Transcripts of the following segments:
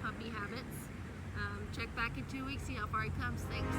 puppy habits. Check back in 2 weeks, see how far he comes. Thanks.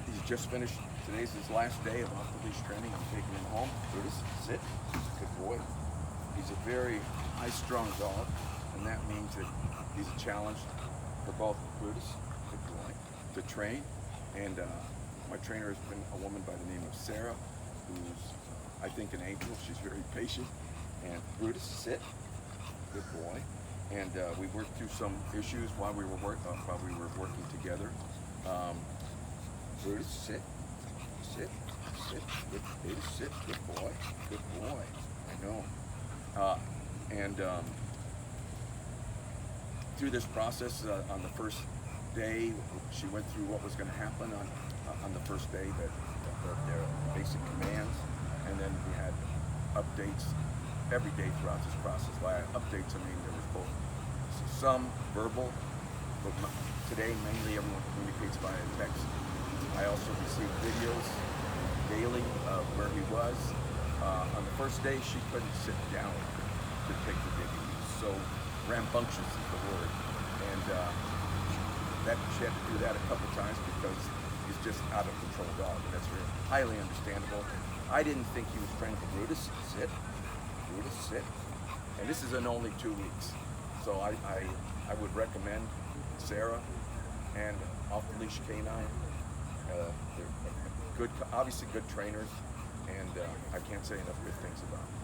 He's just finished. Today's his last day of off-the-leash training. I'm taking him home. Brutus, sit. Good boy. He's a very high-strung dog, and that means that he's a challenge for both Brutus, good boy, to train. And my trainer has been a woman by the name of Sarah, who's, I think, an angel. She's very patient. And Brutus, sit. Good boy. And we worked through some issues while we were working together. Brutus, sit. Sit. Sit. Good. Brutus, sit. Good boy. Good boy. I know. Through this process, on the first day, she went through what was going to happen on the first day, their basic commands, and then we had updates every day throughout this process. By updates, I mean there was both some verbal, but today mainly everyone communicates via text. I also received videos daily of where he was. On the first day, she couldn't sit down to take the video. So rambunctious is the word, and that she had to do that a couple times because he's just out of control dog, and that's really highly understandable. I didn't think he was trained for Brutus. Sit, Brutus, sit, and this is in only 2 weeks. So I would recommend Sarah and Off-Leash K9. They're good, obviously good trainers, and I can't say enough good things about them.